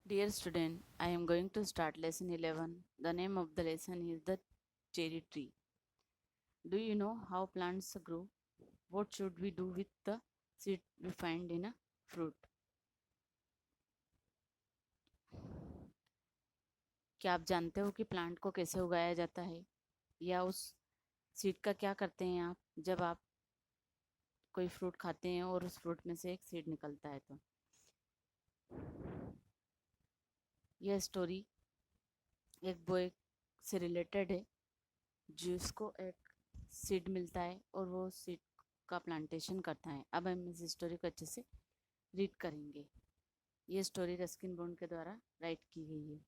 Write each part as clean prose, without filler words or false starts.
Dear student, I am going to start lesson 11. The name of the lesson is the cherry tree. Do you know how plants grow? What should we do with the seed we find in a fruit? क्या आप जानते हो कि plant को कैसे उगाया जाता है या उस सीड का क्या करते हैं आप जब आप कोई फ्रूट खाते हैं और उस फ्रूट में से एक सीड निकलता है तो यह स्टोरी एक बॉय से रिलेटेड है जिसको एक सीड मिलता है और वो सीड का प्लांटेशन करता है। अब हम इस स्टोरी को अच्छे से रीड करेंगे। ये स्टोरी रस्किन बॉन्ड के द्वारा राइट की गई है।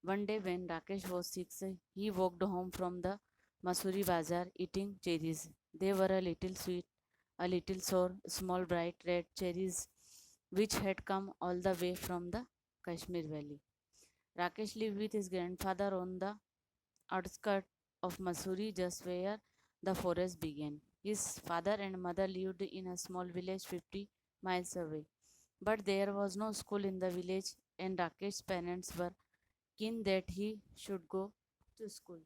One day when Rakesh was six he walked home from the Mussoorie bazaar eating cherries. They were a little sweet, a little sour, small bright red cherries which had come all the way from the Kashmir Valley. Rakesh lived with his grandfather on the outskirts of Mussoorie, just where the forest began. His father and mother lived in a small village 50 miles away. But there was no school in the village, and Rakesh's parents were keen that he should go to school.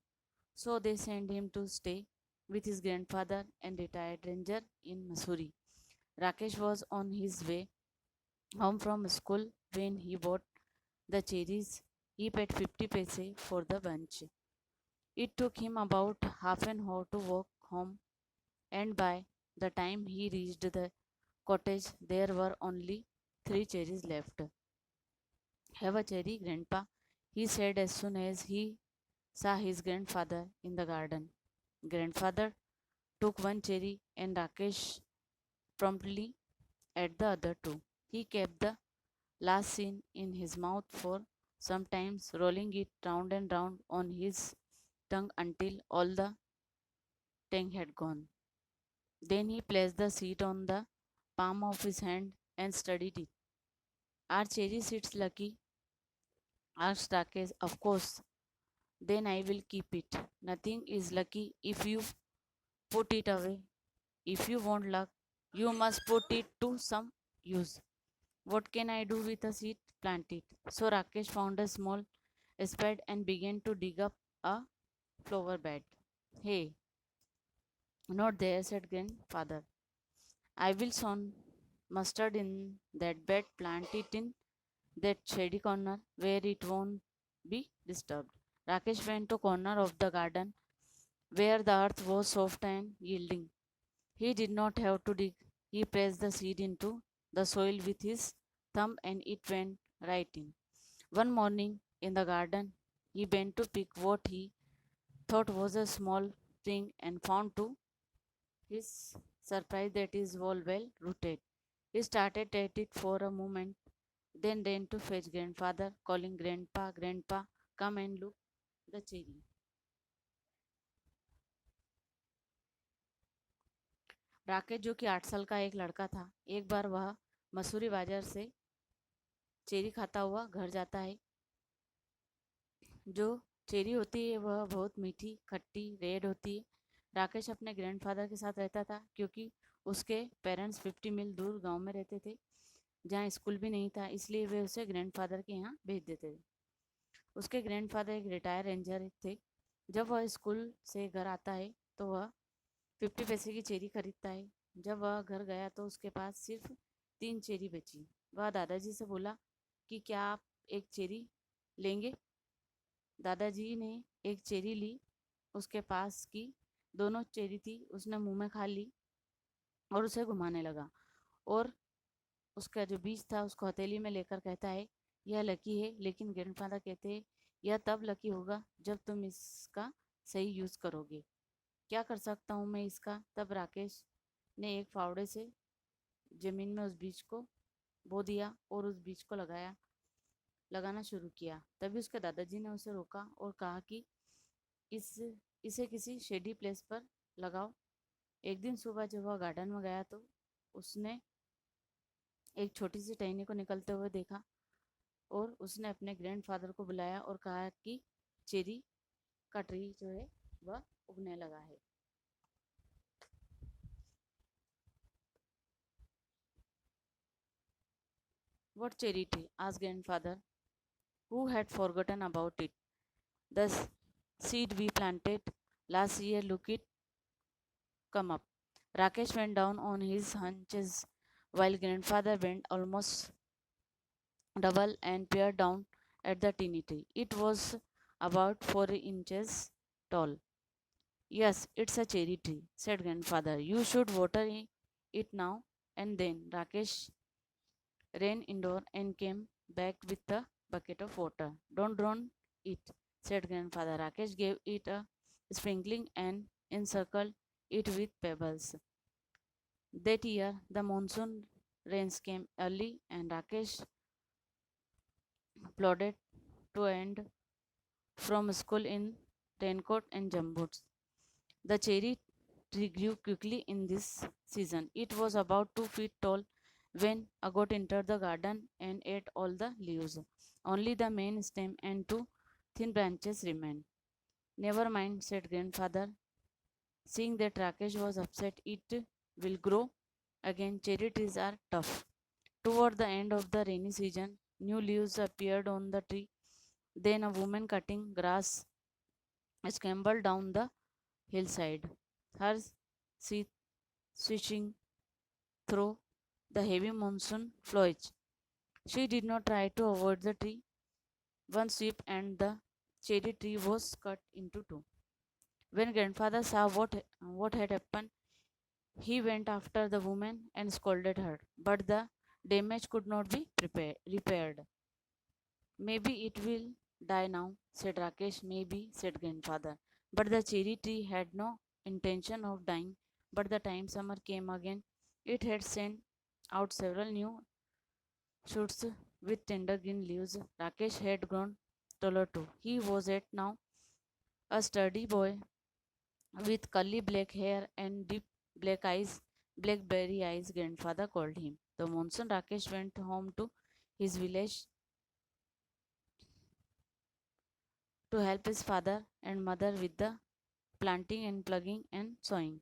So they sent him to stay with his grandfather and retired ranger in Mussoorie. Rakesh was on his way home from school when he bought the cherries. He paid 50 paise for the bunch. It took him about half an hour to walk home, and by the time he reached the cottage, there were only 3 cherries left. Have a cherry, Grandpa, he said as soon as he saw his grandfather in the garden. Grandfather took one cherry, and Rakesh promptly ate the other two. He kept the last scene in his mouth for some time, rolling it round and round on his tongue until all the tang had gone. Then he placed the seed on the palm of his hand and studied it. Are cherry seeds lucky? Asked Rakesh. Of course. Then I will keep it. Nothing is lucky if you put it away. If you want luck, you must put it to some use. What can I do with a seed? Plant it. So Rakesh found a small spade and began to dig up a flower bed. Hey, not there, said grandfather. I will sow mustard in that bed, plant it in that shady corner where it won't be disturbed. Rakesh went to corner of the garden where the earth was soft and yielding. He did not have to dig. He pressed the seed into the soil with his thumb and it went right in. One morning in the garden, he bent to pick what he thought was a small spring and found to his surprise that is all well rooted. He started at it for a moment, then ran to fetch grandfather, calling Grandpa, Grandpa, come and look the cherry. Rakesh जो कि 8 साल का एक लड़का था, एक बार वह मसूरी बाजार से चेरी खाता हुआ घर जाता है। जो चेरी होती है वह बहुत मीठी, खट्टी, रेड होती है। राकेश अपने ग्रैंडफादर के साथ रहता था क्योंकि उसके पेरेंट्स 50 मील दूर गांव में रहते थे जहां स्कूल भी नहीं था, इसलिए वे उसे ग्रैंडफादर के यहाँ भेज देते थे। उसके ग्रैंडफादर एक रिटायर रेंजर थे। जब वह स्कूल से घर आता है तो वह 50 पैसे की चेरी खरीदता है। जब वह घर गया तो उसके पास सिर्फ 3 चेरी बची। वह दादाजी से बोला कि क्या आप एक चेरी लेंगे। दादाजी ने एक चेरी ली। उसके पास की दोनों चेरी थी उसने मुंह में खा ली और उसे घुमाने लगा और उसका जो बीज था उसको हथेली में लेकर कहता है, यह लकी है। लेकिन ग्रैंडफादर कहते हैं, यह तब लकी होगा जब तुम इसका सही यूज़ करोगे। क्या कर सकता हूँ मैं इसका? तब राकेश ने एक फावड़े से ज़मीन में उस बीज को बो दिया और उस बीज को लगाना शुरू किया। तभी उसके दादाजी ने उसे रोका और कहा कि इस इसे किसी शेडी प्लेस पर लगाओ। एक दिन सुबह जब वह गार्डन में गया तो उसने एक छोटी सी टहनी को निकलते हुए देखा और उसने अपने ग्रैंडफादर को बुलाया और कहा कि चेरी का ट्री जो है वह उगने लगा है। What cherry tree? asked grandfather. Who had forgotten about it? The seed we planted last year, look it come up. Rakesh went down on his hunches while grandfather went almost double and peered down at the teeny tree. It was about 4 inches tall. Yes, it's a cherry tree, said grandfather. You should water it now and then. Rakesh ran indoor and came back with a bucket of water. Don't drown it, said grandfather. Rakesh gave it a sprinkling and encircled it with pebbles. That year, the monsoon rains came early, and Rakesh plodded to end from school in raincoat and jumboots. The cherry tree grew quickly in this season. It was about 2 feet tall when a goat entered the garden and ate all the leaves. Only the main stem and two thin branches remained. Never mind, said grandfather. Seeing that Rakesh was upset, it will grow again. Cherry trees are tough. Toward the end of the rainy season, new leaves appeared on the tree. Then a woman cutting grass scrambled down the hillside, her seat swishing through the heavy monsoon foliage. She did not try to avoid the tree. One sweep and the cherry tree was cut into two. When grandfather saw what had happened, he went after the woman and scolded her. But the damage could not be repaired. Maybe it will die now, said Rakesh. Maybe, said grandfather. But the cherry tree had no intention of dying. But the time summer came again, it had sent out several new shoots with tender green leaves. Rakesh had grown taller too. He was at now a sturdy boy with curly black hair and deep black eyes, blackberry eyes, grandfather called him. The monsoon Rakesh went home to his village to help his father and mother with the planting and plugging and sowing.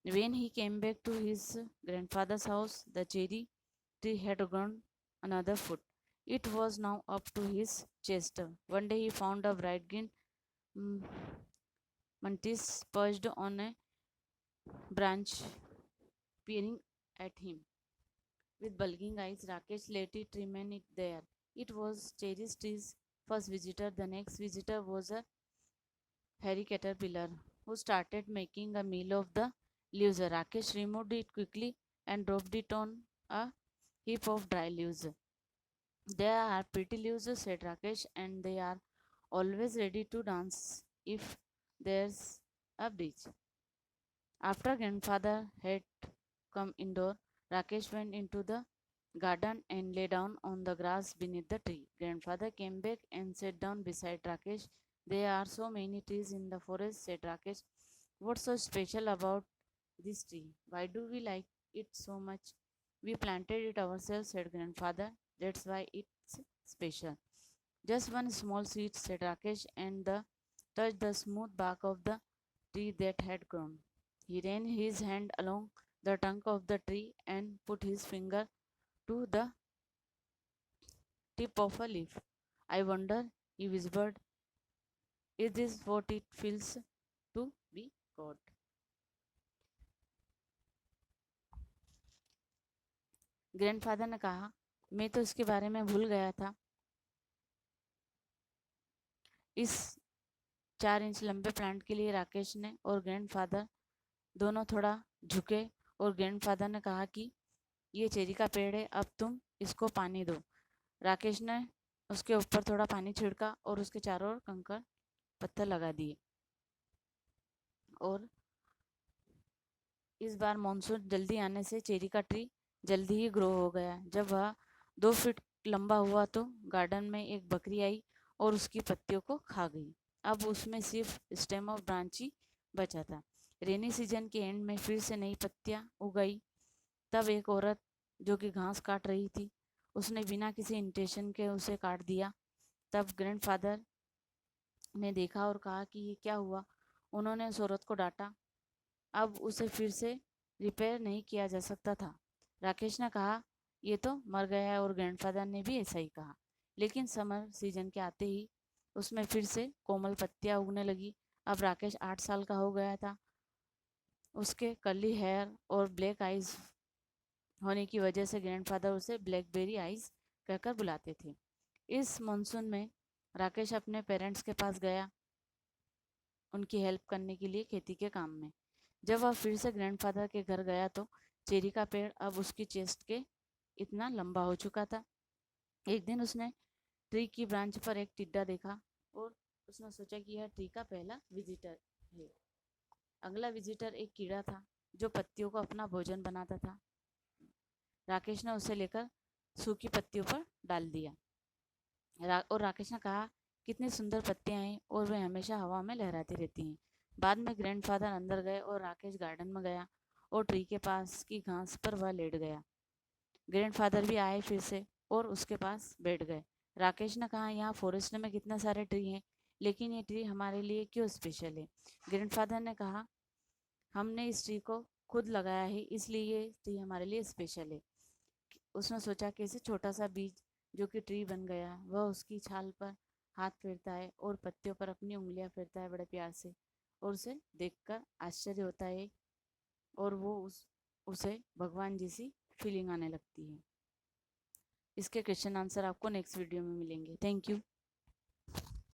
When he came back to his grandfather's house, the cherry tree had grown another foot. It was now up to his chest. One day he found a bright green mm, mantis perched on a branch, peering at him. With bulging eyes, Rakesh let it remain it there. It was cherry tree's first visitor. The next visitor was a hairy caterpillar who started making a meal of the leaves. Rakesh removed it quickly and dropped it on a heap of dry leaves. They are pretty leaves, said Rakesh, and they are always ready to dance if there's a breeze. After grandfather had come indoor, Rakesh went into the garden and lay down on the grass beneath the tree. Grandfather came back and sat down beside Rakesh. There are so many trees in the forest, said Rakesh. What's so special about this tree? Why do we like it so much? We planted it ourselves, said grandfather. That's why it's special. Just one small seed, said Rakesh, and touched the smooth bark of the tree that had grown. He ran his hand along the trunk of the tree and put his finger to the tip of a leaf. I wonder, he whispered, is this what it feels to be God? Grandfather ने कहा, मैं तो इसके बारे में भूल गया था. इस 4 इंच लंबे प्लांट के लिए राकेश ने और ग्रैंडफादर दोनों थोड़ा झुके और ग्रैंडफादर ने कहा कि ये चेरी का पेड़ है, अब तुम इसको पानी दो. राकेश ने उसके ऊपर थोड़ा पानी छिड़का और उसके चारों ओर कंकड़ पत्थर लगा दिए. और इस बार मानसून जल्दी आने से चेरी का ट्री जल्दी ही ग्रो हो गया. जब वह 2 फीट लंबा हुआ तो गार्डन में एक बकरी आई और उसकी पत्तियों को खा गई. अब उसमें सिर्फ स्टेम ऑफ ब्रांच ही बचा था. रेनी सीजन के एंड में फिर से नई पत्तियां उग गई. तब एक औरत जो कि घास काट रही थी, उसने बिना किसी इंटेंशन के उसे काट दिया. तब ग्रैंडफादर ने देखा और कहा कि ये क्या हुआ. उन्होंने उस औरत को डांटा. अब उसे फिर से रिपेयर नहीं किया जा सकता था. राकेश ने कहा, ये तो मर गया है, और ग्रैंडफादर ने भी ऐसा ही कहा. लेकिन समर सीजन के आते ही उसमें फिर से कोमल पत्तियां उगने लगी। अब राकेश 8 साल का हो गया था। उसके कर्ली हेयर और ब्लैक आईज होने की वजह से ग्रैंडफादर उसे ब्लैकबेरी आईज कहकर बुलाते थे। इस मानसून में राकेश अपने पेरेंट्स के पास गया उनकी हेल्प करने के लिए खेती के काम में। जब वह फिर से ग्रैंडफादर के घर गया तो चेरी का पेड़ अब उसकी चेस्ट के इतना लंबा हो चुका था। एक दिन उसने ट्री की ब्रांच पर एक टिड्डा देखा और उसने सोचा कि यह ट्री का पहला विजिटर है। अगला विजिटर एक कीड़ा था जो पत्तियों को अपना भोजन बनाता था। राकेश ने उसे लेकर सूखी पत्तियों पर डाल दिया और राकेश ने कहा, कितनी सुंदर पत्तियां हैं और वे हमेशा हवा में लहराती रहती हैं। बाद में ग्रैंडफादर अंदर गए और राकेश गार्डन में गया और ट्री के पास की घास पर वह लेट गया। ग्रैंडफादर भी आए फिर से और उसके पास बैठ गए। राकेश ने कहा, यहाँ फॉरेस्ट में कितने सारे ट्री हैं, लेकिन ये ट्री हमारे लिए क्यों स्पेशल है? ग्रैंडफादर ने कहा, हमने इस ट्री को खुद लगाया है, इसलिए ये ट्री हमारे लिए स्पेशल है। उसने सोचा कि इसे छोटा सा बीज जो कि ट्री बन गया, वह उसकी छाल पर हाथ फेरता है और पत्तियों पर अपनी उंगलियां फेरता है बड़े प्यार से, और उसे देखकर आश्चर्य होता है और वो उसे भगवान जैसी फीलिंग आने लगती है। इसके क्वेश्चन आंसर आपको नेक्स्ट वीडियो में मिलेंगे। Thank you.